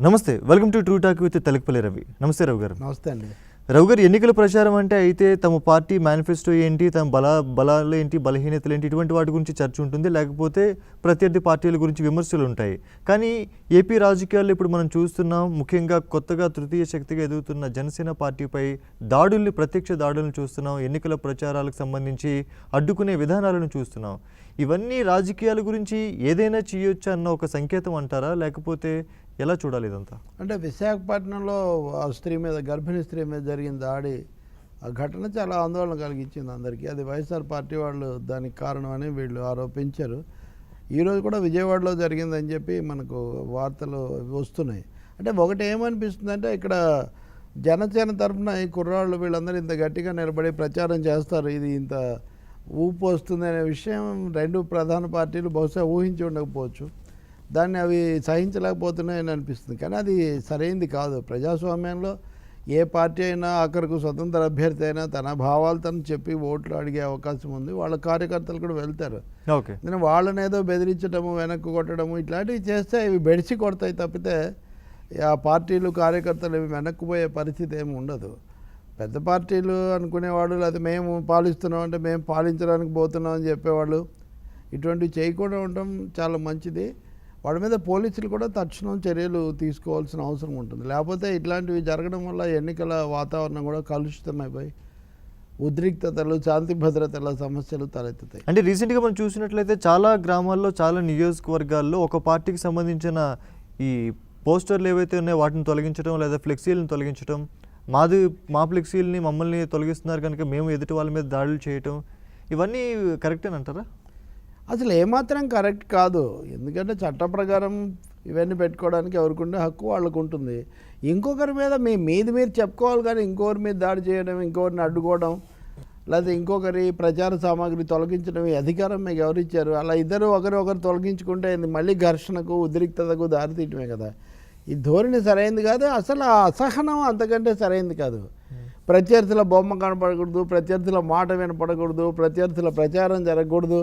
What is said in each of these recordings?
నమస్తే, welcome to true talk with Telakapalli Ravi. నమస్తే రవి గారు. నమస్తే అండి. రవి గారు, ఎన్నికల ప్రచారం అంటే అయితే తమ పార్టీ మేనిఫెస్టో ఏంటి, తమ బలాలు ఏంటి, బలహీనతలు ఏంటి, ఇటువంటి వాటి గురించి చర్చ ఉంటుంది, లేకపోతే ప్రత్యర్థి పార్టీల గురించి విమర్శలు ఉంటాయి. కానీ ఏపీ రాజకీయాల్లో ఇప్పుడు మనం చూస్తున్నాం, ముఖ్యంగా కొత్తగా తృతీయ శక్తిగా ఎదుగుతున్న జనసేన పార్టీపై దాడుల్ని, ప్రత్యక్ష దాడులను చూస్తున్నాం. ఎన్నికల ప్రచారాలకు సంబంధించి అడ్డుకునే విధానాలను చూస్తున్నాం. ఇవన్నీ రాజకీయాల గురించి ఏదైనా చేయొచ్చు అన్న ఒక సంకేతం అంటారా, లేకపోతే ఎలా చూడాలి ఇదంతా? అంటే విశాఖపట్నంలో ఆ స్త్రీ మీద, గర్భిణీ స్త్రీ మీద జరిగిన దాడి, ఆ ఘటన చాలా ఆందోళన కలిగించింది అందరికీ. అది వైఎస్ఆర్ పార్టీ వాళ్ళు దానికి కారణమని వీళ్ళు ఆరోపించారు. ఈరోజు కూడా విజయవాడలో జరిగిందని చెప్పి మనకు వార్తలు వస్తున్నాయి. అంటే ఒకటి ఏమనిపిస్తుందంటే, ఇక్కడ జనసేన తరఫున ఈ కుర్రాళ్ళు వీళ్ళందరూ ఇంత గట్టిగా నిలబడి ప్రచారం చేస్తారు, ఇది ఇంత ఊపు వస్తుందనే విషయం రెండు ప్రధాన పార్టీలు బహుశా ఊహించి ఉండకపోవచ్చు. దాన్ని అవి సహించలేకపోతున్నాయని అనిపిస్తుంది. కానీ అది సరైంది కాదు. ప్రజాస్వామ్యంలో ఏ పార్టీ అయినా ఆఖరికి స్వతంత్ర అభ్యర్థి అయినా తన భావాలు తను చెప్పి ఓట్లు అడిగే అవకాశం ఉంది. వాళ్ళ కార్యకర్తలు కూడా వెళ్తారు. ఓకే, నేను వాళ్ళని ఏదో బెదిరించడము, వెనక్కి కొట్టడము ఇట్లాంటివి చేస్తే ఇవి బెడిసి కొడతాయి తప్పితే ఆ పార్టీలు కార్యకర్తలు ఇవి వెనక్కిపోయే పరిస్థితి ఏమి ఉండదు. పెద్ద పార్టీలు అనుకునేవాళ్ళు, లేదా మేము పాలిస్తున్నాం అంటే మేము పాలించడానికి పోతున్నాం అని చెప్పేవాళ్ళు ఇటువంటివి చేయకుండా ఉండడం చాలా మంచిది. వాడి మీద పోలీసులు కూడా తక్షణం చర్యలు తీసుకోవాల్సిన అవసరం ఉంటుంది. లేకపోతే ఇట్లాంటివి జరగడం వల్ల ఎన్నికల వాతావరణం కూడా కలుషితమైపోయి ఉద్రిక్తతలు, శాంతి భద్రతల సమస్యలు తలెత్తుతాయి. అంటే రీసెంట్గా మనం చూసినట్లయితే చాలా గ్రామాల్లో, చాలా నియోజకవర్గాల్లో ఒక పార్టీకి సంబంధించిన ఈ పోస్టర్లు ఏవైతే ఉన్నాయో వాటిని తొలగించడం, లేదా ఫ్లెక్సీలను తొలగించడం, మా ఫ్లెక్సీలని మమ్మల్ని తొలగిస్తున్నారు కనుక మేము ఎదుటి వాళ్ళ మీద దాడులు చేయటం, ఇవన్నీ కరెక్టేనంటారా? అసలు ఏమాత్రం కరెక్ట్ కాదు. ఎందుకంటే చట్ట ప్రకారం ఇవన్నీ పెట్టుకోవడానికి ఎవరికి ఉండే హక్కు వాళ్ళకు ఉంటుంది. ఇంకొకరి మీద మీది మీరు చెప్పుకోవాలి, కానీ ఇంకొకరి మీద దాడి చేయడం, ఇంకొకరిని అడ్డుకోవడం, లేదా ఇంకొకరి ప్రచార సామాగ్రి తొలగించడం ఈ అధికారం మీకు ఎవరిచ్చారు? అలా ఇద్దరు ఒకరు తొలగించుకుంటే మళ్ళీ ఘర్షణకు, ఉద్రిక్తతకు దారితీయటమే కదా. ఈ ధోరణి సరైనది కాదు. అసలు ఆ అసహనం అంతకంటే సరైనది కాదు. ప్రత్యర్థుల బొమ్మ కనపడకూడదు, ప్రత్యర్థుల మాట వినపడకూడదు, ప్రత్యర్థుల ప్రచారం జరగకూడదు.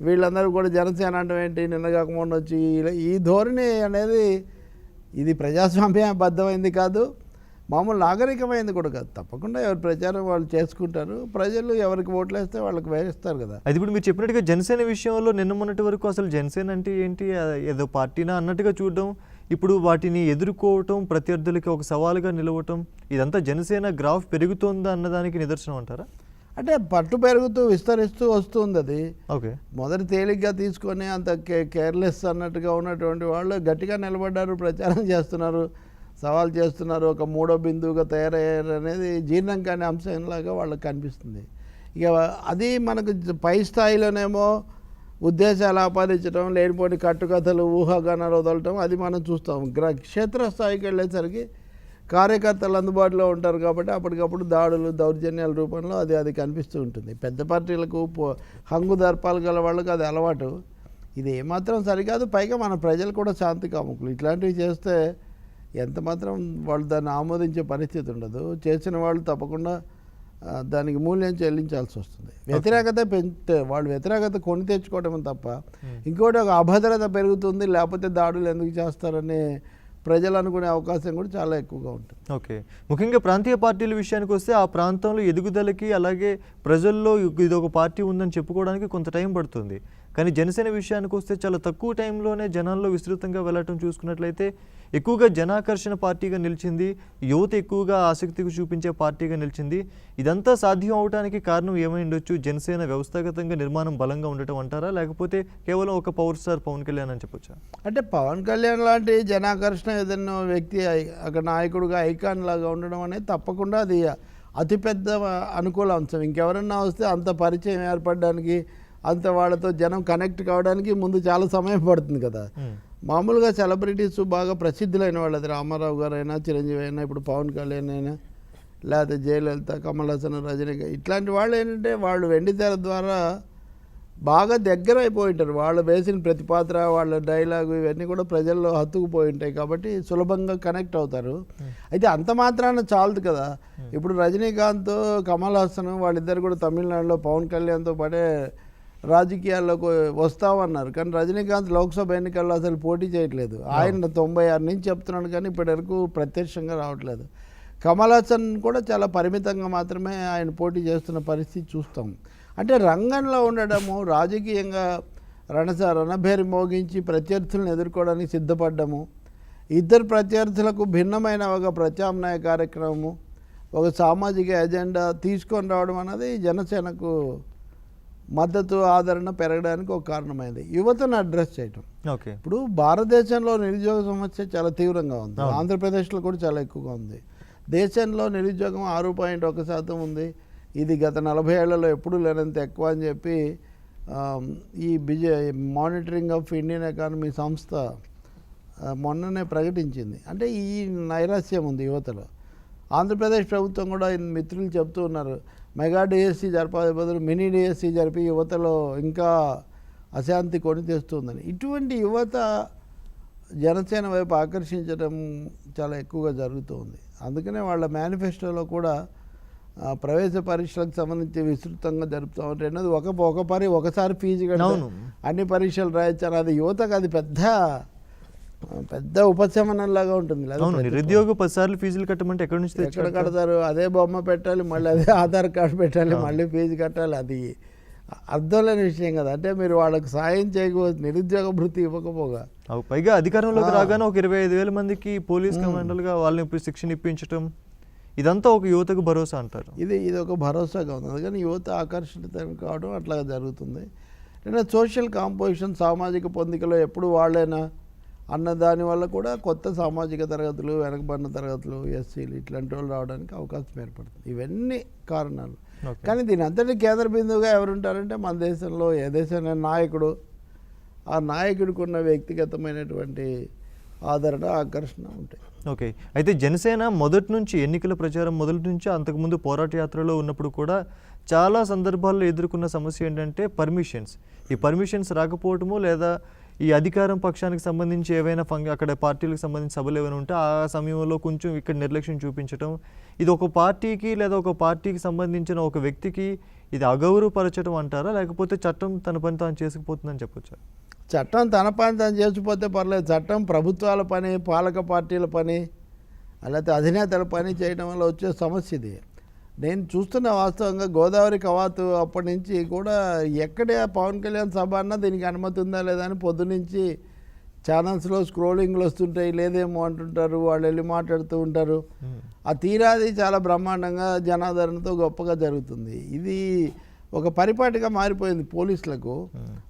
వీళ్ళందరూ కూడా జనసేన అంటే ఏంటి, నిన్న కాకముందు వచ్చి ఈ ధోరణి అనేది ఇది ప్రజాస్వామ్యబద్ధమైంది కాదు, మామూలు నాగరికమైంది కూడా కాదు. తప్పకుండా ఎవరి ప్రచారం వాళ్ళు చేసుకుంటారు. ప్రజలు ఎవరికి ఓట్లు వేస్తే వాళ్ళకి వేస్తారు కదా. అది ఇప్పుడు మీరు చెప్పినట్టుగా జనసేన విషయంలో నిన్న మొన్నటి వరకు అసలు జనసేన అంటే ఏంటి, ఏదో పార్టీనా అన్నట్టుగా చూడడం, ఇప్పుడు వాటిని ఎదుర్కోవటం, ప్రత్యర్థులకి ఒక సవాలుగా నిలవటం, ఇదంతా జనసేన గ్రాఫ్ పెరుగుతోందా అన్నదానికి నిదర్శనం అంటారా? అంటే పట్టు పెరుగుతూ విస్తరిస్తూ వస్తుంది. అది ఓకే, మొదటి తేలిగ్గా తీసుకొని అంత కేర్లెస్ అన్నట్టుగా ఉన్నటువంటి వాళ్ళు గట్టిగా నిలబడ్డారు, ప్రచారం చేస్తున్నారు, సవాల్ చేస్తున్నారు, ఒక మూడో బిందువుగా తయారయ్యారు అనేది జీర్ణం కాని అంశంలాగా వాళ్ళకి కనిపిస్తుంది. ఇక అది మనకు పై స్థాయిలోనేమో ఉద్దేశాలు ఆపాదించడం, లేనిపోని కట్టుకథలు, ఊహాగానాలు వదలటం అది మనం చూస్తాం. క్షేత్రస్థాయికి వెళ్ళేసరికి కార్యకర్తలు అందుబాటులో ఉంటారు కాబట్టి అప్పటికప్పుడు దాడులు, దౌర్జన్యాల రూపంలో అది కనిపిస్తూ ఉంటుంది. పెద్ద పార్టీలకు హంగు దర్పాలు గల వాళ్ళకి అది అలవాటు. ఇది ఏమాత్రం సరికాదు. పైగా మన ప్రజలు కూడా శాంతి కాముకులు. ఇట్లాంటివి చేస్తే ఎంత మాత్రం వాళ్ళు దాన్ని ఆమోదించే పరిస్థితి ఉండదు. చేసిన వాళ్ళు తప్పకుండా దానికి మూల్యం చెల్లించాల్సి వస్తుంది. వ్యతిరేకత వాళ్ళు వ్యతిరేకత కొని తెచ్చుకోవడం తప్ప ఇంకోటి ఒక అభద్రత పెరుగుతుంది, లేకపోతే దాడులు ఎందుకు చేస్తారని ప్రజలు అనుకునే అవకాశం కూడా చాలా ఎక్కువగా ఉంటుంది. ఓకే, ముఖ్యంగా ప్రాంతీయ పార్టీల విషయానికి వస్తే ఆ ప్రాంతంలో ఎదుగుదలకి, అలాగే ప్రజల్లో ఇది ఒక పార్టీ ఉందని చెప్పుకోవడానికి కొంత టైం పడుతుంది. కానీ జనసేన విషయానికి వస్తే చాలా తక్కువ టైంలోనే జనాల్లో విస్తృతంగా వెళ్ళటం చూసుకున్నట్లయితే ఎక్కువగా జనాకర్షణ పార్టీగా నిలిచింది, యువత ఎక్కువగా ఆసక్తికి చూపించే పార్టీగా నిలిచింది. ఇదంతా సాధ్యం అవడానికి కారణం ఏమై ఉండొచ్చు? జనసేన వ్యవస్థాగతంగా నిర్మాణం బలంగా ఉండటం అంటారా, లేకపోతే కేవలం ఒక పవర్ స్టార్ పవన్ కళ్యాణ్ అని చెప్పొచ్చా? అంటే పవన్ కళ్యాణ్ లాంటి జనాకర్షణ ఏదైనా వ్యక్తి అక్కడ నాయకుడుగా ఐకాన్ లాగా ఉండడం అనేది తప్పకుండా అది అతిపెద్ద అనుకూల అంశం. ఇంకెవరన్నా వస్తే అంత పరిచయం ఏర్పడడానికి, అంత వాళ్ళతో జనం కనెక్ట్ కావడానికి ముందు చాలా సమయం పడుతుంది కదా. మామూలుగా సెలబ్రిటీస్ బాగా ప్రసిద్ధులైన వాళ్ళు, అది రామారావు గారు అయినా, చిరంజీవి అయినా, ఇప్పుడు పవన్ కళ్యాణ్ అయినా, లేకపోతే జయలలిత, కమల్ హాసన్, రజనీకాంత్, ఇట్లాంటి వాళ్ళు ఏంటంటే వాళ్ళు వెండితెర ద్వారా బాగా దగ్గర అయిపోయి ఉంటారు. వాళ్ళు వేసిన ప్రతి పాత్ర, వాళ్ళ డైలాగు ఇవన్నీ కూడా ప్రజల్లో హత్తుకుపోయి ఉంటాయి కాబట్టి సులభంగా కనెక్ట్ అవుతారు. అయితే అంత మాత్రాన చాలదు కదా. ఇప్పుడు రజనీకాంత్, కమల్ హాసన్ వాళ్ళిద్దరు కూడా తమిళనాడులో పవన్ కళ్యాణ్తో పాటే రాజకీయాల్లోకి వస్తామన్నారు. కానీ రజనీకాంత్ లోక్సభ ఎన్నికల్లో అసలు పోటీ చేయట్లేదు. ఆయన 96 నుంచి చెప్తున్నాడు కానీ ఇప్పటివరకు ప్రత్యక్షంగా రావట్లేదు. కమల్ హాసన్ కూడా చాలా పరిమితంగా మాత్రమే ఆయన పోటీ చేస్తున్న పరిస్థితి చూస్తాం. అంటే రంగంలో ఉండడము, రాజకీయంగా రణభేరి మోగించి ప్రత్యర్థులను ఎదుర్కోవడానికి సిద్ధపడ్డము, ఇద్దరు ప్రత్యర్థులకు భిన్నమైన ఒక ప్రత్యామ్నాయ కార్యక్రమము, ఒక సామాజిక ఎజెండా తీసుకొని రావడం అన్నది జనసేనకు మద్దతు ఆదరణ పెరగడానికి ఒక కారణమైంది. యువతను అడ్రస్ చేయటం. ఓకే, ఇప్పుడు భారతదేశంలో నిరుద్యోగ సమస్య చాలా తీవ్రంగా ఉంది. ఆంధ్రప్రదేశ్లో కూడా చాలా ఎక్కువగా ఉంది. దేశంలో నిరుద్యోగం 6.1% ఉంది. ఇది గత 40 ఏళ్లలో ఎప్పుడూ లేనంత ఎక్కువ అని చెప్పి ఈ మానిటరింగ్ ఆఫ్ ఇండియన్ ఎకానమీ సంస్థ మొన్ననే ప్రకటించింది. అంటే ఈ నైరాస్యం ఉంది యువతలో. ఆంధ్రప్రదేశ్ ప్రభుత్వం కూడా మిత్రులు చెప్తూ ఉన్నారు, మెగా డిఎస్సి జరపే బదులు మినీ డిఎస్సి జరిపి యువతలో ఇంకా అశాంతి కొని తెస్తుందని. ఇటువంటి యువత జనసేన వైపు ఆకర్షించడం చాలా ఎక్కువగా జరుగుతుంది. అందుకనే వాళ్ళ మేనిఫెస్టోలో కూడా ప్రవేశ పరీక్షలకు సంబంధించి విస్తృతంగా జరుపుతామంటే అన్నది ఒకసారి ఫీజు కట్టి అన్ని పరీక్షలు రాయించారు. అది యువతకు అది పెద్ద ఉపశమనంలాగా ఉంటుంది. నిరుద్యోగ 10 సార్లు ఫీజులు కట్టమంటే ఎక్కడ కడతారు? అదే బొమ్మ పెట్టాలి, మళ్ళీ అదే ఆధార్ కార్డు పెట్టాలి, మళ్ళీ ఫీజు కట్టాలి. అది అర్థం లేని విషయం కదా. అంటే మీరు వాళ్ళకి సాయం చేయకపోతే, నిరుద్యోగ భృతి ఇవ్వకపోగా, పైగా అధికారంలోకి రాగానే ఒక 25,000 మందికి పోలీస్ కమాండర్లుగా వాళ్ళని శిక్షణ ఇప్పించడం, ఇదంతా ఒక యువతకు భరోసా అంటారు. ఇది ఒక భరోసాగా ఉంది. అందుకని యువత ఆకర్షిత కావడం అట్లా జరుగుతుంది. లేదా సోషల్ కాంపోజిషన్, సామాజిక పొందికలో ఎప్పుడు వాళ్ళైనా అన్న దానివల్ల కూడా కొత్త సామాజిక తరగతులు, వెనకబడిన తరగతులు, ఎస్సీలు ఇట్లాంటి వాళ్ళు రావడానికి అవకాశం ఏర్పడుతుంది. ఇవన్నీ కారణాలు. కానీ దీని అంతటి కేంద్ర బిందువుగా ఎవరుంటారంటే మన దేశంలో ఏ దేశమైన నాయకుడు, ఆ నాయకుడికి ఉన్న వ్యక్తిగతమైనటువంటి ఆదరణ, ఆకర్షణ ఉంటాయి. ఓకే, అయితే జనసేన మొదటి నుంచి ఎన్నికల ప్రచారం మొదటి నుంచి అంతకుముందు పోరాట యాత్రలో ఉన్నప్పుడు కూడా చాలా సందర్భాల్లో ఎదుర్కొన్న సమస్య ఏంటంటే పర్మిషన్స్. ఈ పర్మిషన్స్ రాకపోవటము, లేదా ఈ అధికారం పక్షానికి సంబంధించి ఏవైనా అక్కడ పార్టీలకు సంబంధించి సభలు ఏమైనా ఉంటే ఆ సమయంలో కొంచెం ఇక్కడ నిర్లక్ష్యం చూపించడం, ఇది ఒక పార్టీకి లేదా ఒక పార్టీకి సంబంధించిన ఒక వ్యక్తికి ఇది అగౌరవపరచడం అంటారా, లేకపోతే చట్టం తన పని తాను చేసుకుపోతుందని చెప్పొచ్చా? చట్టం తన పని తాను చేసుకుపోతే పర్లేదు. చట్టం ప్రభుత్వాల పని, పాలక పార్టీల పని, లేకపోతే అధినేతల పని చేయడం వల్ల వచ్చే సమస్య ఇది. నేను చూస్తున్న వాస్తవంగా గోదావరి కవాతు అప్పటి నుంచి కూడా ఎక్కడే పవన్ కళ్యాణ్ సభ అన్నా దీనికి అనుమతి ఉందా లేదా అని పొద్దునుంచి ఛానల్స్లో స్క్రోలింగ్లు వస్తుంటాయి. లేదేమో అంటుంటారు, వాళ్ళు వెళ్ళి మాట్లాడుతూ ఉంటారు. ఆ తీరాది చాలా బ్రహ్మాండంగా జనాదరణతో గొప్పగా జరుగుతుంది. ఇది ఒక పరిపాటిగా మారిపోయింది పోలీసులకు.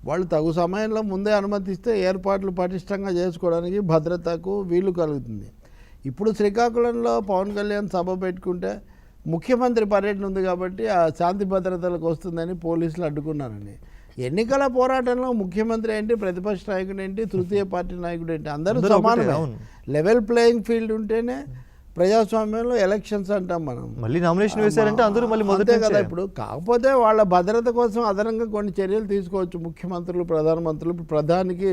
వాళ్ళు తగు సమయంలో ముందే అనుమతిస్తే ఏర్పాట్లు పటిష్టంగా చేసుకోవడానికి, భద్రతకు వీలు కలుగుతుంది. ఇప్పుడు శ్రీకాకుళంలో పవన్ కళ్యాణ్ సభ పెట్టుకుంటే ముఖ్యమంత్రి పర్యటన ఉంది కాబట్టి ఆ శాంతి భద్రతలకు వస్తుందని పోలీసులు అడ్డుకున్నారని. ఎన్నికల పోరాటంలో ముఖ్యమంత్రి ఏంటి, ప్రతిపక్ష నాయకుడు ఏంటి, తృతీయ పార్టీ నాయకుడు ఏంటి, అందరూ సమానమే. లెవెల్ ప్లేయింగ్ ఫీల్డ్ ఉంటేనే ప్రజాస్వామ్యంలో ఎలక్షన్స్ అంటాం మనం. మళ్ళీ నామినేషన్ వేశారంటే అందరూ మళ్ళీ మొదటే కదా. ఇప్పుడు కాకపోతే వాళ్ళ భద్రత కోసం అదనంగా కొన్ని చర్యలు తీసుకోవచ్చు ముఖ్యమంత్రులు, ప్రధానమంత్రులు. ఇప్పుడు ప్రధానికి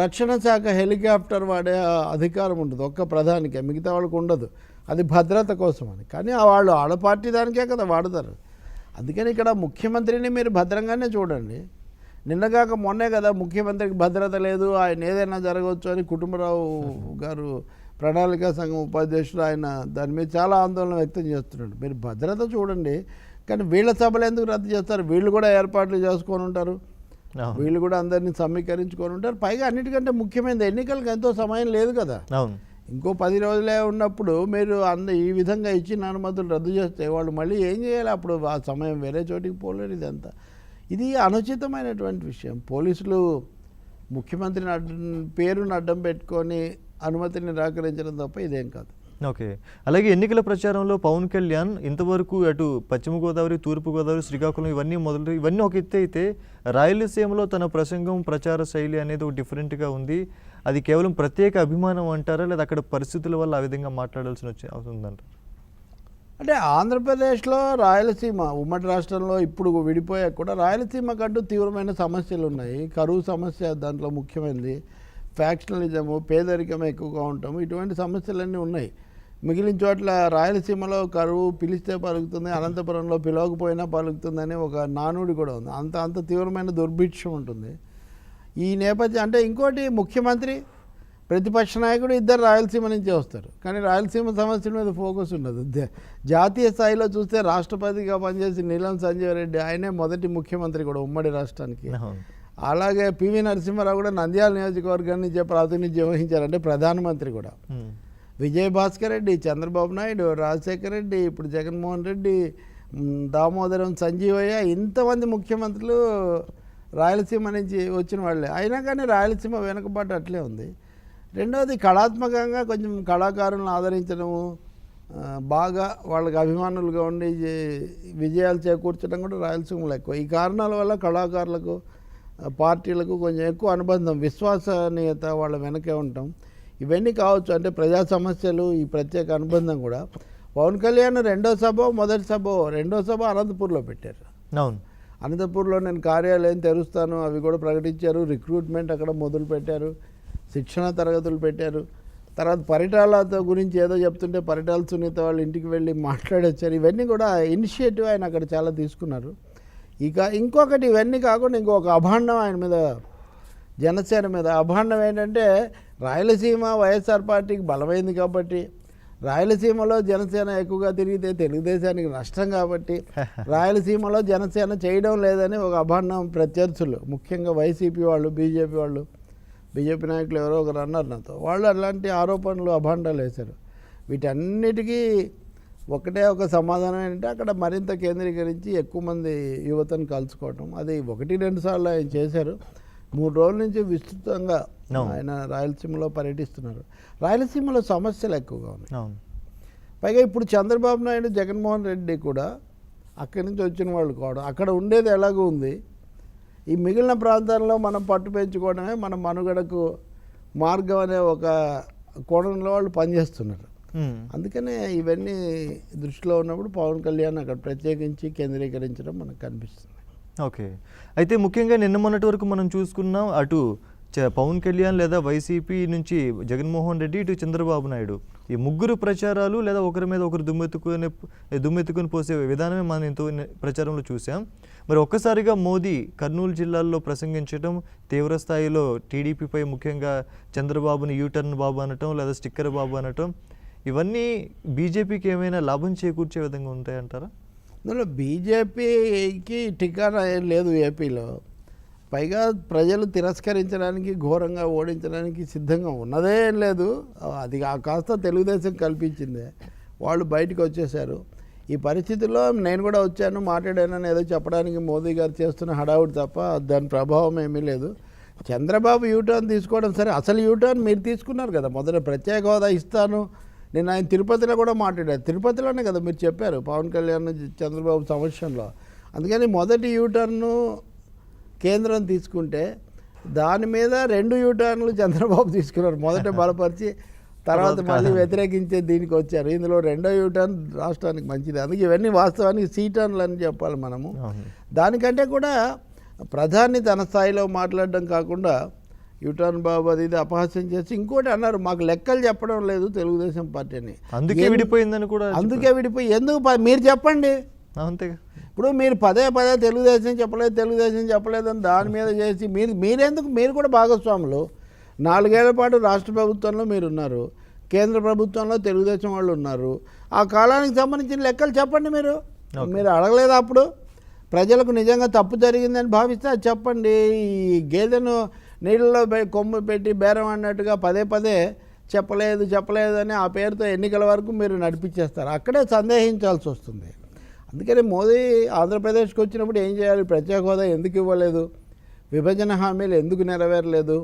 రక్షణ శాఖ హెలికాప్టర్ వాడే అధికారం ఉంటుంది ఒక్క ప్రధానికే, మిగతా వాళ్ళకు ఉండదు. అది భద్రత కోసం అని. కానీ వాళ్ళు ఆడ పార్టీ దానికే కదా వాడతారు. అందుకని ఇక్కడ ముఖ్యమంత్రిని మీరు భద్రంగానే చూడండి. నిన్నగాక మొన్నే కదా ముఖ్యమంత్రికి భద్రత లేదు, ఆయన ఏదైనా జరగవచ్చు అని కుటుంబరావు గారు ప్రణాళికా సంఘం ఉపాధ్యక్షుడు ఆయన దాని మీద చాలా ఆందోళన వ్యక్తం చేస్తున్నాడు. మీరు భద్రత చూడండి. కానీ వీళ్ళ సభలు ఎందుకు రద్దు చేస్తారు? వీళ్ళు కూడా ఏర్పాట్లు చేసుకొని ఉంటారు, వీళ్ళు కూడా అందరినీ సమీకరించుకొని ఉంటారు. పైగా అన్నిటికంటే ముఖ్యమైనది ఎన్నికలకు ఎంతో సమయం లేదు కదా. ఇంకో 10 రోజులే ఉన్నప్పుడు మీరు ఈ విధంగా ఇచ్చిన అనుమతులు రద్దు చేస్తే వాళ్ళు మళ్ళీ ఏం చేయాలి? అప్పుడు ఆ సమయం వేరే చోటికి పోలేరు. ఇదంతా ఇది అనుచితమైనటువంటి విషయం. పోలీసులు ముఖ్యమంత్రిని పేరును అడ్డం పెట్టుకొని అనుమతిని నిరాకరించడం తప్ప ఇదేం కాదు. ఓకే, అలాగే ఎన్నికల ప్రచారంలో పవన్ కళ్యాణ్ ఇంతవరకు అటు పశ్చిమ గోదావరి, తూర్పు గోదావరి, శ్రీకాకుళం ఇవన్నీ ఒక ఎత్తు అయితే రాయలసీమలో తన ప్రసంగం, ప్రచార శైలి అనేది ఒక డిఫరెంట్గా ఉంది. అది కేవలం ప్రత్యేక అభిమానం అంటారా, లేదా అక్కడ పరిస్థితుల వల్ల ఆ విధంగా మాట్లాడాల్సిన అవుతుందంట? అంటే ఆంధ్రప్రదేశ్లో రాయలసీమ ఉమ్మడి రాష్ట్రంలో ఇప్పుడు విడిపోయాక కూడా రాయలసీమకంటూ తీవ్రమైన సమస్యలు ఉన్నాయి. కరువు సమస్య దాంట్లో ముఖ్యమైనది, ఫ్యాక్షనలిజము, పేదరికం ఎక్కువగా ఉండటము, ఇటువంటి సమస్యలన్నీ ఉన్నాయి. మిగిలిన చోట్ల రాయలసీమలో కరువు పిలిస్తే పలుకుతుంది, అనంతపురంలో పిలవకపోయినా పలుకుతుందని ఒక నానుడి కూడా ఉంది. అంత అంత తీవ్రమైన దుర్భిక్షం ఉంటుంది. ఈ నేపథ్యం అంటే ఇంకోటి, ముఖ్యమంత్రి ప్రతిపక్ష నాయకుడు ఇద్దరు రాయలసీమ నుంచే వస్తారు, కానీ రాయలసీమ సమస్యల మీద ఫోకస్ ఉండదు. జాతీయ స్థాయిలో చూస్తే రాష్ట్రపతిగా పనిచేసి నీలం సంజీవ్ రెడ్డి ఆయనే మొదటి ముఖ్యమంత్రి కూడా ఉమ్మడి రాష్ట్రానికి. అలాగే పివి నరసింహారావు కూడా నంద్యాల నియోజకవర్గం నుంచే ప్రాతినిధ్యం వహించారు, అంటే ప్రధానమంత్రి కూడా. విజయభాస్కర్ రెడ్డి, చంద్రబాబు నాయుడు, రాజశేఖర రెడ్డి, ఇప్పుడు జగన్మోహన్ రెడ్డి, దామోదరం సంజీవయ్య, ఇంతమంది ముఖ్యమంత్రులు రాయలసీమ నుంచి వచ్చిన వాళ్ళే. అయినా కానీ రాయలసీమ వెనుకబాటు అట్లే ఉంది. రెండవది, కళాత్మకంగా కొంచెం కళాకారులను ఆదరించడము, బాగా వాళ్ళకి అభిమానులుగా ఉండి విజయాలు చేకూర్చడం కూడా రాయలసీమలో ఎక్కువ. ఈ కారణాల వల్ల కళాకారులకు, పార్టీలకు కొంచెం ఎక్కువ అనుబంధం, విశ్వసనీయత వాళ్ళ వెనకే ఉంటాం. ఇవన్నీ కావచ్చు, అంటే ప్రజా సమస్యలు, ఈ ప్రత్యేక అనుబంధం కూడా. పవన్ కళ్యాణ్ రెండో సభ అనంతపూర్లో పెట్టారు. అవును, అనంతపూర్లో నేను కార్యాలయం తెరుస్తాను అవి కూడా ప్రకటించారు. రిక్రూట్మెంట్ అక్కడ మొదలు పెట్టారు, శిక్షణ తరగతులు పెట్టారు. తర్వాత పరిటాలతో గురించి ఏదో చెప్తుంటే పరిటాల సునీత వాళ్ళ ఇంటికి వెళ్ళి మాట్లాడొచ్చారు. ఇవన్నీ కూడా ఇనిషియేటివ్ ఆయన అక్కడ చాలా తీసుకున్నారు. ఇక ఇంకొకటి, ఇవన్నీ కాకుండా ఇంకొక అభాండం ఆయన మీద, జనసేన మీద అభాండం ఏంటంటే, రాయలసీమ వైఎస్ఆర్ పార్టీకి బలమైంది కాబట్టి, రాయలసీమలో జనసేన ఎక్కువగా తిరిగితే తెలుగుదేశానికి నష్టం కాబట్టి రాయలసీమలో జనసేన చేయడం లేదని ఒక అభాండం ప్రత్యర్థులు, ముఖ్యంగా వైసీపీ వాళ్ళు, బీజేపీ నాయకులు ఎవరో ఒకరు అన్నారు నాతో. వాళ్ళు అలాంటి ఆరోపణలు, అభాండాలు వేశారు. వీటన్నిటికీ ఒకటే ఒక సమాధానం ఏంటంటే, అక్కడ మరింత కేంద్రీకరించి ఎక్కువ మంది యువతను కలుసుకోవటం. అది 1-2 సార్లు ఆయన చేశారు. 3 రోజుల నుంచి విస్తృతంగా ఆయన రాయలసీమలో పర్యటిస్తున్నారు. రాయలసీమలో సమస్యలు ఎక్కువగా ఉన్నాయి. పైగా ఇప్పుడు చంద్రబాబు నాయుడు, జగన్మోహన్ రెడ్డి కూడా అక్కడి నుంచి వచ్చిన వాళ్ళు కావడం, అక్కడ ఉండేది ఎలాగో ఉంది. ఈ మిగిలిన ప్రాంతాల్లో మనం పట్టు పెంచుకోవడమే మన మనుగడకు మార్గం అనే ఒక కోణంలో వాళ్ళు పనిచేస్తున్నారు. అందుకనే ఇవన్నీ దృష్టిలో ఉన్నప్పుడు పవన్ కళ్యాణ్ అక్కడ ప్రత్యేకించి కేంద్రీకరించడం మనకు కనిపిస్తుంది. ఓకే, అయితే ముఖ్యంగా నిన్న మొన్నటి వరకు మనం చూసుకున్నాం, అటు పవన్ కళ్యాణ్ లేదా వైసీపీ నుంచి జగన్మోహన్ రెడ్డి, ఇటు చంద్రబాబు నాయుడు, ఈ ముగ్గురు ప్రచారాలు లేదా ఒకరి మీద ఒకరు దుమ్మెత్తుకొని పోసే విధానమే మనం ఎంతో ప్రచారంలో చూసాం. మరి ఒక్కసారిగా మోదీ కర్నూలు జిల్లాల్లో ప్రసంగించడం, తీవ్ర స్థాయిలో టీడీపీపై ముఖ్యంగా చంద్రబాబుని యూటర్న్ బాబు అనటం లేదా స్టిక్కర్ బాబు అనటం, ఇవన్నీ బీజేపీకి ఏమైనా లాభం చేకూర్చే విధంగా ఉంటాయంటారా? అందులో బీజేపీకి టికానా ఏం లేదు ఏపీలో. పైగా ప్రజలు తిరస్కరించడానికి, ఘోరంగా ఓడించడానికి సిద్ధంగా ఉన్నదే ఏం లేదు. అది కాస్త తెలుగుదేశం కల్పించిందే. వాళ్ళు బయటకు వచ్చేసారు. ఈ పరిస్థితుల్లో నేను కూడా వచ్చాను, మాట్లాడానని ఏదో చెప్పడానికి మోదీ గారు చేస్తున్న హడావుడి తప్ప దాని ప్రభావం ఏమీ లేదు. చంద్రబాబు యూటర్న్ తీసుకోవడం సరే, అసలు యూటర్న్ మీరు తీసుకున్నారు కదా. మొదట ప్రత్యేక హోదా ఇస్తాను, నేను ఆయన తిరుపతిలో కూడా మాట్లాడాను. తిరుపతిలోనే కదా మీరు చెప్పారు పవన్ కళ్యాణ్ చంద్రబాబు సమక్షంలో. అందుకని మొదటి యూటర్ను కేంద్రం తీసుకుంటే దాని మీద 2 యూటర్న్లు చంద్రబాబు తీసుకున్నారు. మొదట బలపరిచి తర్వాత మళ్ళీ వ్యతిరేకించే దీనికి వచ్చారు. ఇందులో 2వ యూటర్న్ రాష్ట్రానికి మంచిది. అందుకే ఇవన్నీ వాస్తవానికి సీటర్న్లు అని చెప్పాలి మనము. దానికంటే కూడా ప్రధాని తన స్థాయిలో మాట్లాడడం కాకుండా యూటర్న్ బాబు అది ఇది అపహాస్యం చేసి ఇంకోటి అన్నారు, మాకు లెక్కలు చెప్పడం లేదు తెలుగుదేశం పార్టీని, అందుకే విడిపోయిందని కూడా. అందుకే విడిపోయి ఎందుకు మీరు చెప్పండి. అంతేగా, ఇప్పుడు మీరు పదే తెలుగుదేశం చెప్పలేదని దాని మీద చేసి మీరెందుకు, మీరు కూడా భాగస్వాములు. 4 ఏళ్ల పాటు రాష్ట్ర ప్రభుత్వంలో మీరున్నారు, కేంద్ర ప్రభుత్వంలో తెలుగుదేశం వాళ్ళు ఉన్నారు. ఆ కాలానికి సంబంధించిన లెక్కలు చెప్పండి. మీరు అడగలేదు అప్పుడు. ప్రజలకు నిజంగా తప్పు జరిగిందని భావిస్తే అది చెప్పండి. ఈ గేదెను నీళ్ళలో కొమ్ము పెట్టి బేరం అన్నట్టుగా పదే చెప్పలేదు అని ఆ పేరుతో ఎన్నికల వరకు మీరు నడిపించేస్తారు. అక్కడే సందేహించాల్సి వస్తుంది. అందుకని మోదీ ఆంధ్రప్రదేశ్కి వచ్చినప్పుడు ఏం చేయాలి, ప్రత్యేక హోదా ఎందుకు ఇవ్వలేదు, విభజన హామీలు ఎందుకు నెరవేరలేదు,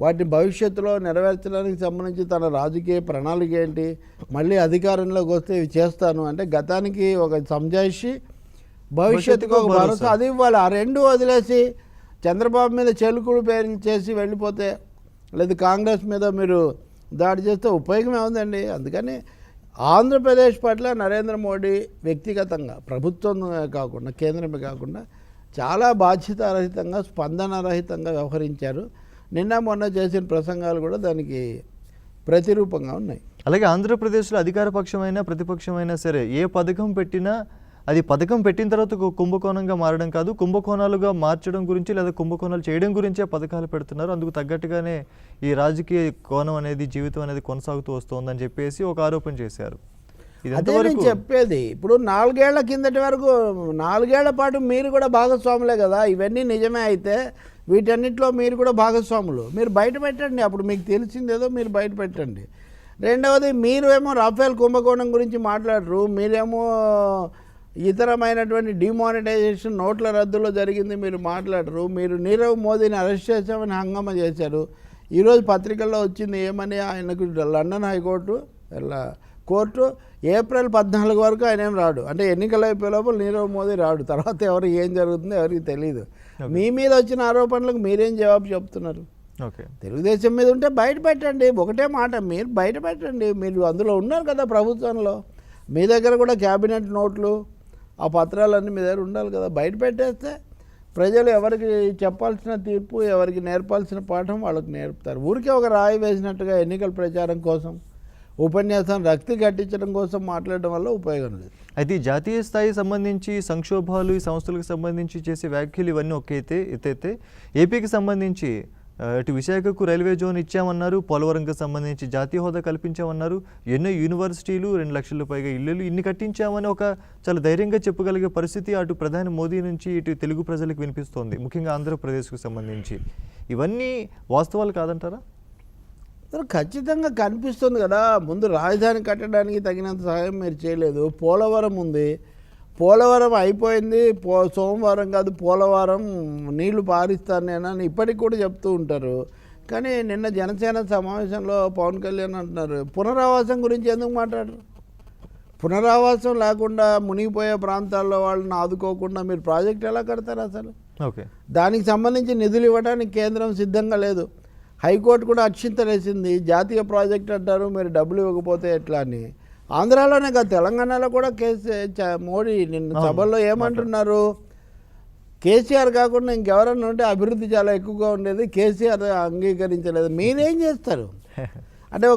వాటిని భవిష్యత్తులో నెరవేర్చడానికి సంబంధించి తన రాజకీయ ప్రణాళిక ఏంటి, మళ్ళీ అధికారంలోకి వస్తే ఇవి చేస్తాను అంటే గతానికి ఒక సంజాయిషి, భవిష్యత్తుకు ఒక భరోసా అది ఇవ్వాలి. ఆ 2 వదిలేసి చంద్రబాబు మీద చెలుకుడు పేర్లు చేసి వెళ్ళిపోతే, లేదా కాంగ్రెస్ మీద మీరు దాడి చేస్తే ఉపయోగం ఏముందండి. అందుకని ఆంధ్రప్రదేశ్ పట్ల నరేంద్ర మోడీ వ్యక్తిగతంగా, ప్రభుత్వం కాకుండా, కేంద్రమే కాకుండా చాలా బాధ్యతారహితంగా, స్పందనరహితంగా వ్యవహరించారు. నిన్న మొన్న చేసిన ప్రసంగాలు కూడా దానికి ప్రతిరూపంగా ఉన్నాయి. అలాగే ఆంధ్రప్రదేశ్లో అధికార పక్షమైనా ప్రతిపక్షమైనా సరే ఏ పథకం పెట్టినా అది పథకం పెట్టిన తర్వాత ఒక కుంభకోణంగా మారడం కాదు, కుంభకోణాలుగా మార్చడం గురించి లేదా కుంభకోణాలు చేయడం గురించే పథకాలు పెడుతున్నారు. అందుకు తగ్గట్టుగానే ఈ రాజకీయ కోణం అనేది జీవితం అనేది కొనసాగుతూ వస్తుందని చెప్పేసి ఒక ఆరోపణ చేశారు. ఇది అదే నేను చెప్పేది. ఇప్పుడు 4 ఏళ్ల కిందటి వరకు 4 ఏళ్ల పాటు మీరు కూడా భాగస్వాములే కదా. ఇవన్నీ నిజమే అయితే వీటన్నిటిలో మీరు కూడా భాగస్వాములు. మీరు బయట పెట్టండి, అప్పుడు మీకు తెలిసిందేదో మీరు బయట పెట్టండి. రెండవది, మీరు ఏమో రాఫెల్ కుంభకోణం గురించి మాట్లాడరు, మీరేమో ఇతరమైనటువంటి డిమానిటైజేషన్ నోట్ల రద్దులో జరిగింది మీరు మాట్లాడరు. మీరు నీరవ్ మోదీని అరెస్ట్ చేశామని హంగామా చేశారు. ఈరోజు పత్రికల్లో వచ్చింది ఏమని, ఆయనకు లండన్ హైకోర్టు కోర్టు ఏప్రిల్ 14 వరకు ఆయన ఏం రాడు, అంటే ఎన్నికలు అయిపోయే లోపల నీరవ్ మోదీ రాడు. తర్వాత ఎవరికి ఏం జరుగుతుందో ఎవరికి తెలియదు. మీ మీద వచ్చిన ఆరోపణలకు మీరేం జవాబు చెప్తున్నారు? తెలుగుదేశం మీద ఉంటే బయట పెట్టండి, ఒకటే మాట, మీరు బయట పెట్టండి. మీరు అందులో ఉన్నారు కదా ప్రభుత్వంలో, మీ దగ్గర కూడా క్యాబినెట్ నోట్లు ఆ పత్రాలన్నీ మీ దగ్గర ఉండాలి కదా. బయట పెట్టేస్తే ప్రజలు ఎవరికి చెప్పాల్సిన తీర్పు, ఎవరికి నేర్పాల్సిన పాఠం వాళ్ళకి నేర్పుతారు. ఊరికే ఒక రాయి వేసినట్టుగా ఎన్నికల ప్రచారం కోసం, ఉపన్యాసం రక్తి కట్టించడం కోసం మాట్లాడడం వల్ల ఉపయోగం లేదు. అయితే ఈ జాతీయ స్థాయి సంబంధించి సంక్షోభాలు, ఈ సంస్థలకు సంబంధించి చేసే వ్యాఖ్యలు ఇవన్నీ ఒక ఎత్తైతే ఏపీకి సంబంధించి ఇటు విశాఖకు రైల్వే జోన్ ఇచ్చామన్నారు, పోలవరంకి సంబంధించి జాతీయ హోదా కల్పించామన్నారు, ఎన్నో యూనివర్సిటీలు, 2 లక్షల పైగా ఇళ్ళు ఇన్ని కట్టించామని ఒక చాలా ధైర్యంగా చెప్పగలిగే పరిస్థితి అటు ప్రధాని మోదీ నుంచి ఇటు తెలుగు ప్రజలకు వినిపిస్తోంది, ముఖ్యంగా ఆంధ్రప్రదేశ్కు సంబంధించి. ఇవన్నీ వాస్తవాలు కాదంటారా? ఖచ్చితంగా కనిపిస్తుంది కదా. ముందు రాజధాని కట్టడానికి తగినంత సహాయం మీరు చేయలేదు. పోలవరం ఉంది, పోలవరం అయిపోయింది, సోమవారం కాదు పోలవరం నీళ్లు పారిస్తాను నేనని ఇప్పటికి కూడా చెప్తూ ఉంటారు. కానీ నిన్న జనసేన సమావేశంలో పవన్ కళ్యాణ్ అంటున్నారు, పునరావాసం గురించి ఎందుకు మాట్లాడరు? పునరావాసం లేకుండా మునిగిపోయే ప్రాంతాల్లో వాళ్ళని ఆదుకోకుండా మీరు ప్రాజెక్ట్ ఎలా కడతారు అసలు? దానికి సంబంధించి నిధులు ఇవ్వడానికి కేంద్రం సిద్ధంగా లేదు. హైకోర్టు కూడా అక్షింతలేసింది, జాతీయ ప్రాజెక్ట్ అంటారు, మీరు డబ్బులు ఇవ్వకపోతే ఎట్లా అని. ఆంధ్రాలోనే కాదు, తెలంగాణలో కూడా మోడీ నిన్న సభల్లో ఏమంటున్నారు, కేసీఆర్ కాకుండా ఇంకెవరన్నా ఉంటే అభివృద్ధి చాలా ఎక్కువగా ఉండేది, కేసీఆర్ అంగీకరించలేదు. మీరేం చేస్తారు? అంటే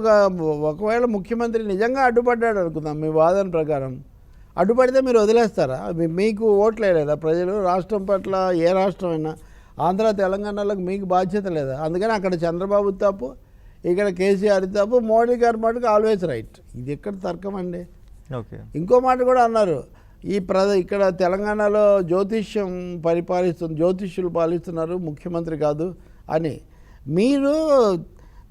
ఒకవేళ ముఖ్యమంత్రి నిజంగా అడ్డుపడ్డాడు అనుకుందాం మీ వాదన ప్రకారం, అడ్డుపడితే మీరు వదిలేస్తారా? మీకు ఓట్లు వేయలేదా ప్రజలు? రాష్ట్రం పట్ల ఏ రాష్ట్రమైనా, ఆంధ్ర తెలంగాణలకు మీకు బాధ్యత లేదా? అందుకని అక్కడ చంద్రబాబు తప్పు, ఇక్కడ కేసీఆర్ తప్పు, మోడీ గారి మటుకు ఆల్వేస్ రైట్. ఇది ఎక్కడ తర్కం అండి? ఇంకో మాట కూడా అన్నారు, ఇక్కడ తెలంగాణలో జ్యోతిష్యం జ్యోతిష్యులు పాలిస్తున్నారు, ముఖ్యమంత్రి కాదు అని. మీరు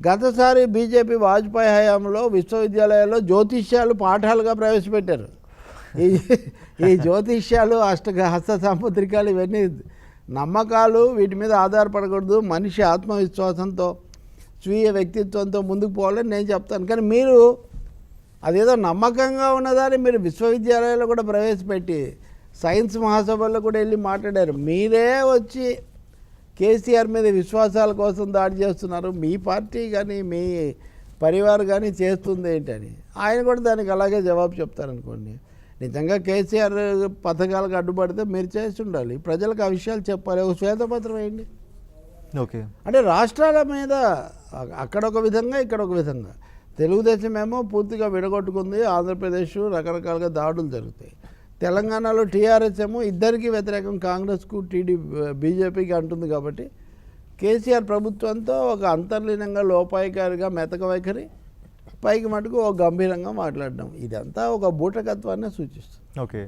గతసారి బీజేపీ వాజ్పేయి హయాంలో విశ్వవిద్యాలయాల్లో జ్యోతిష్యాలు పాఠాలుగా ప్రవేశపెట్టారు. ఈ జ్యోతిష్యాలు హస్త సాముద్రికాలు ఇవన్నీ నమ్మకాలు, వీటి మీద ఆధారపడకూడదు. మనిషి ఆత్మవిశ్వాసంతో, స్వీయ వ్యక్తిత్వంతో ముందుకు పోవాలని నేను చెప్తాను. కానీ మీరు అదేదో నమ్మకంగా ఉన్నదాన్ని మీరు విశ్వవిద్యాలయాల్లో కూడా ప్రవేశపెట్టి సైన్స్ మహాసభల్లో కూడా వెళ్ళి మాట్లాడారు. మీరే వచ్చి కేసీఆర్ మీద విశ్వాసాల కోసం దాడి చేస్తున్నారు. మీ పార్టీ కానీ మీ పరివారం కానీ చేస్తుంది ఏంటని ఆయన కూడా దానికి అలాగే జవాబు చెప్తారనుకోండి. నిజంగా కేసీఆర్ పథకాలకు అడ్డుపడితే మీరు చేసి ఉండాలి, ప్రజలకు ఆ విషయాలు చెప్పాలి, ఒక శ్వేతపత్రం వేయండి. అంటే రాష్ట్రాల మీద అక్కడ ఒక విధంగా, ఇక్కడ ఒక విధంగా. తెలుగుదేశం ఏమో పూర్తిగా విడగొట్టుకుంది, ఆంధ్రప్రదేశ్ రకరకాలుగా దాడులు జరుగుతాయి. తెలంగాణలో టీఆర్ఎస్ ఏమో ఇద్దరికీ వ్యతిరేకం, కాంగ్రెస్కు బీజేపీకి అంటుంది. కాబట్టి కేసీఆర్ ప్రభుత్వంతో ఒక అంతర్లీనంగా లోపాయికారిగా మెతక వైఖరి, పైకి మటుకు ఒక గంభీరంగా మాట్లాడడం, ఇదంతా ఒక బూటకత్వాన్ని సూచిస్తుంది.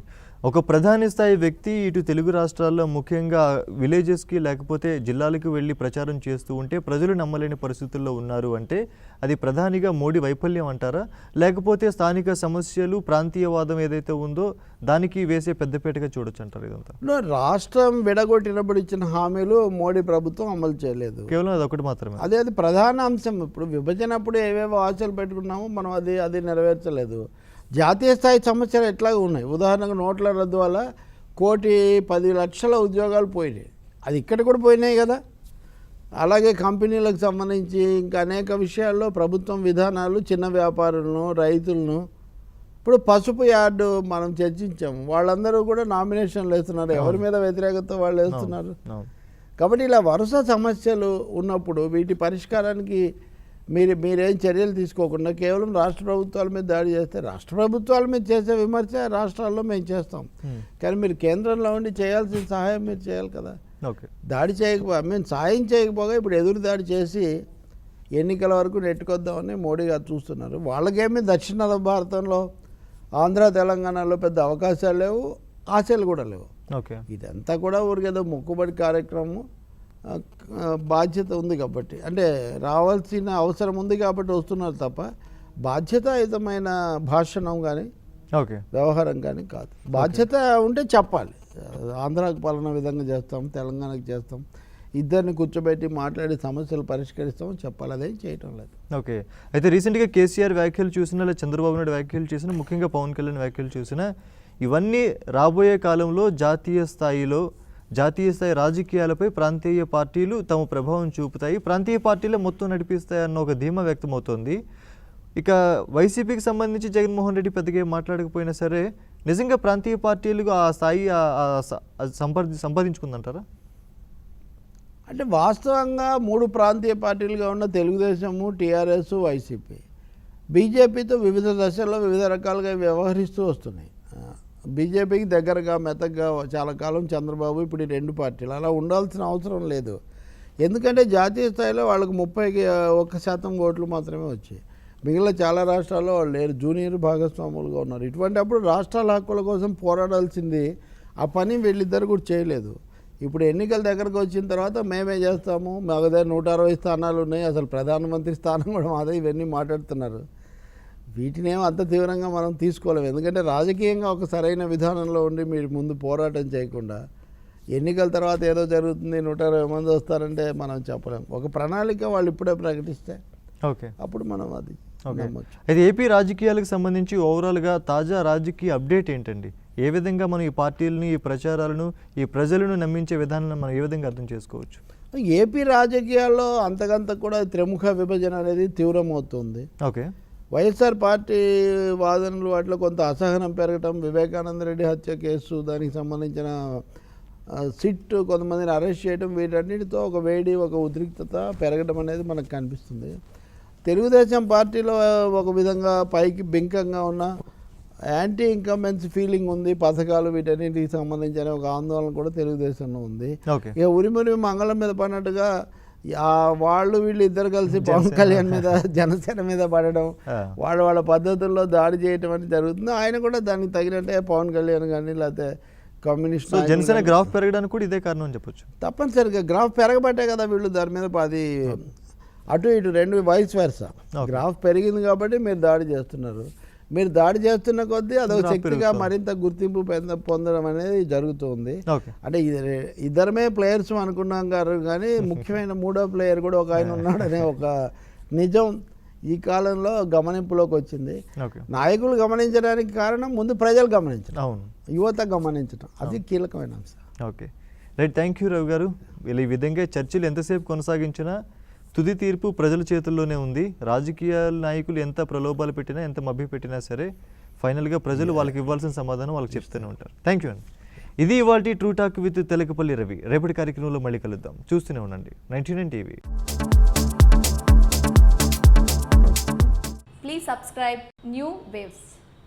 ఒక ప్రధాని స్థాయి వ్యక్తి ఇటు తెలుగు రాష్ట్రాల్లో ముఖ్యంగా విలేజెస్కి లేకపోతే జిల్లాలకు వెళ్ళి ప్రచారం చేస్తూ ఉంటే ప్రజలు నమ్మలేని పరిస్థితుల్లో ఉన్నారు అంటే అది ప్రధానిగా మోడీ వైఫల్యం అంటారా, లేకపోతే స్థానిక సమస్యలు, ప్రాంతీయవాదం ఏదైతే ఉందో దానికి వేసే పెద్దపేటగా చూడొచ్చు అంటారు? ఇదంతా రాష్ట్రం విడగొట్టినప్పుడు ఇచ్చిన హామీలు మోడీ ప్రభుత్వం అమలు చేయలేదు, కేవలం అదొకటి మాత్రమే. అది ప్రధాన అంశం. ఇప్పుడు విభజనప్పుడు ఏవేవో ఆశలు పెట్టుకున్నామో మనం అది నెరవేర్చలేదు. జాతీయ స్థాయి సమస్యలు ఎట్లాగ ఉన్నాయి. ఉదాహరణకు నోట్ల రద్దు వల్ల 1,10,00,000 ఉద్యోగాలు పోయినాయి, అది ఇక్కడ కూడా పోయినాయి కదా. అలాగే కంపెనీలకు సంబంధించి ఇంకా అనేక విషయాల్లో ప్రభుత్వం విధానాలు చిన్న వ్యాపారులను, రైతులను, ఇప్పుడు పసుపు యార్డు మనం చర్చించాము, వాళ్ళందరూ కూడా నామినేషన్లు వేస్తున్నారు, ఎవరి మీద వ్యతిరేకత వాళ్ళు వేస్తున్నారు. కాబట్టి ఇలా వరుస సమస్యలు ఉన్నప్పుడు వీటి పరిష్కారానికి మీరేం చర్యలు తీసుకోకుండా కేవలం రాష్ట్ర ప్రభుత్వాల మీద దాడి చేస్తే, రాష్ట్ర ప్రభుత్వాల మీద చేసే విమర్శ రాష్ట్రాల్లో మేము చేస్తాం, కానీ మీరు కేంద్రంలో ఉండి చేయాల్సిన సహాయం మీరు చేయాలి కదా. ఓకే, దాడి మేము సాయం చేయకపోగా ఇప్పుడు ఎదురు దాడి చేసి ఎన్నికల వరకు నెట్టుకొద్దామని మోడీ గారు చూస్తున్నారు. వాళ్ళకేమీ దక్షిణ భారతంలో ఆంధ్ర తెలంగాణలో పెద్ద అవకాశాలు లేవు, ఆశలు కూడా లేవు. ఓకే, ఇదంతా కూడా ఊరికేదో మొక్కుబడి కార్యక్రమం, బాధ్యత ఉంది కాబట్టి, అంటే రావాల్సిన అవసరం ఉంది కాబట్టి వస్తున్నారు తప్ప బాధ్యతాయుతమైన భాషణం కానీ ఓకే, వ్యవహారం కానీ కాదు. బాధ్యత ఉంటే చెప్పాలి, ఆంధ్రాకు పాలన విధంగా చేస్తాం, తెలంగాణకు చేస్తాం, ఇద్దరిని కూర్చోబెట్టి మాట్లాడి సమస్యలు పరిష్కరిస్తామని చెప్పాలి. అదేం చేయటం లేదు. ఓకే. అయితే రీసెంట్గా కేసీఆర్ వ్యాఖ్యలు చూసినా, లేదా చంద్రబాబు నాయుడు వ్యాఖ్యలు చూసినా, ముఖ్యంగా పవన్ కళ్యాణ్ వ్యాఖ్యలు చూసినా, ఇవన్నీ రాబోయే కాలంలో జాతీయ స్థాయి రాజకీయాలపై ప్రాంతీయ పార్టీలు తమ ప్రభావం చూపుతాయి, ప్రాంతీయ పార్టీలే మొత్తం నడిపిస్తాయి అన్న ఒక ధీమా వ్యక్తమవుతోంది. ఇక వైసీపీకి సంబంధించి జగన్మోహన్ రెడ్డి పెద్దగా మాట్లాడకపోయినా సరే, నిజంగా ప్రాంతీయ పార్టీలకు ఆ స్థాయి సంపాదించుకుందంటారా? అంటే వాస్తవంగా 3 ప్రాంతీయ పార్టీలుగా ఉన్న తెలుగుదేశము, టీఆర్ఎస్, వైసీపీ, బీజేపీతో వివిధ దశల్లో వివిధ రకాలుగా వ్యవహరిస్తూ వస్తున్నాయి. బీజేపీకి దగ్గరగా మెత్తగా చాలా కాలం చంద్రబాబు, ఇప్పుడు ఈ 2 పార్టీలు అలా ఉండాల్సిన అవసరం లేదు. ఎందుకంటే జాతీయ స్థాయిలో వాళ్ళకు 31% ఓట్లు మాత్రమే వచ్చాయి. మిగిలిన చాలా రాష్ట్రాల్లో వాళ్ళు లేరు, జూనియర్ భాగస్వాములుగా ఉన్నారు. ఇటువంటి అప్పుడు రాష్ట్రాల హక్కుల కోసం పోరాడాల్సింది ఆ పని వీళ్ళిద్దరు కూడా చేయలేదు. ఇప్పుడు ఎన్నికల దగ్గరకు వచ్చిన తర్వాత మేమే చేస్తాము, మా దగ్గర 160 స్థానాలు ఉన్నాయి, అసలు ప్రధానమంత్రి స్థానం కూడా మాదే, ఇవన్నీ మాట్లాడుతున్నారు. వీటినేమో అంత తీవ్రంగా మనం తీసుకోలేము. ఎందుకంటే రాజకీయంగా ఒక సరైన విధానంలో ఉండి మీరు ముందు పోరాటం చేయకుండా ఎన్నికల తర్వాత ఏదో జరుగుతుంది, 120 మంది వస్తారంటే మనం చెప్పలేము. ఒక ప్రణాళిక వాళ్ళు ఇప్పుడే ప్రకటిస్తే ఓకే, అప్పుడు మనం అది నమ్మొచ్చు. అయితే ఏపీ రాజకీయాలకు సంబంధించి ఓవరాల్గా తాజా రాజకీయ అప్డేట్ ఏంటండి? ఏ విధంగా మనం ఈ పార్టీలని, ఈ ప్రచారాలను, ఈ ప్రజలను నమ్మించే విధానాన్ని మనం ఏ విధంగా అర్థం చేసుకోవచ్చు? ఏపీ రాజకీయాల్లో అంతకంత కూడా త్రిముఖ విభజన అనేది తీవ్రమవుతుంది. ఓకే, వైఎస్ఆర్ పార్టీ వాదనలు వాటిలో కొంత అసహనం పెరగటం, వివేకానంద రెడ్డి హత్య కేసు, దానికి సంబంధించిన సిట్ కొంతమందిని అరెస్ట్ చేయడం, వీటన్నిటితో ఒక వేడి, ఒక ఉద్రిక్తత పెరగడం అనేది మనకు కనిపిస్తుంది. తెలుగుదేశం పార్టీలో ఒక విధంగా పైకి బింకంగా ఉన్న యాంటీ ఇన్కంబెన్సీ ఫీలింగ్ ఉంది, పథకాలు వీటన్నిటికి సంబంధించిన ఒక ఆందోళన కూడా తెలుగుదేశంలో ఉంది. ఇక ఉరిమురి మంగళం మీద పడినట్టుగా వాళ్ళు వీళ్ళు ఇద్దరు కలిసి పవన్ కళ్యాణ్ మీద, జనసేన మీద పడడం, వాళ్ళ పద్ధతుల్లో దాడి చేయటం అనేది జరుగుతుంది. ఆయన కూడా దానికి తగినట్టే పవన్ కళ్యాణ్ కానీ లేకపోతే కమ్యూనిస్ట్ జనసేన గ్రాఫ్ పెరగడానికి కూడా ఇదే కారణం అని చెప్పొచ్చు. తప్పనిసరిగా గ్రాఫ్ పెరగబట్టే కదా వీళ్ళు దాని మీద అది అటు ఇటు 2 వైస్ వెర్సా. గ్రాఫ్ పెరిగింది కాబట్టి మీరు దాడి చేస్తున్నారు. మీరు దాడి చేస్తున్న కొద్దీ అదొక శక్తిగా మరింత గుర్తింపు పొందడం అనేది జరుగుతుంది. అంటే ఇద్దరమే ప్లేయర్స్ అనుకున్నాం గారు, కానీ ముఖ్యమైన 3వ ప్లేయర్ కూడా ఒక ఆయన ఉన్నాడనే ఒక నిజం ఈ కాలంలో గమనింపులోకి వచ్చింది. నాయకులు గమనించడానికి కారణం ముందు ప్రజలు గమనించడం, యువత గమనించడం, అది కీలకమైన అంశం. Okay, right. Thank you Ravi గారు. ఈ విధంగా చర్చలు ఎంతసేపు కొనసాగించినా తుది తీర్పు ప్రజల చేతుల్లోనే ఉంది. రాజకీయ నాయకులు ఎంత ప్రలోభాలు పెట్టినా, ఎంత మభ్య పెట్టినా సరే, ఫైనల్గా ప్రజలు వాళ్ళకి ఇవ్వాల్సిన సమాధానం వాళ్ళకి చెప్తూనే ఉంటారు. థ్యాంక్ యూ అండి. ఇది ఇవాల్టి true talk with Telakapalli Ravi. రేపటి కార్యక్రమంలో మళ్ళీ కలుద్దాం. చూస్తూనే ఉండండి 99 TV. Please subscribe New Waves.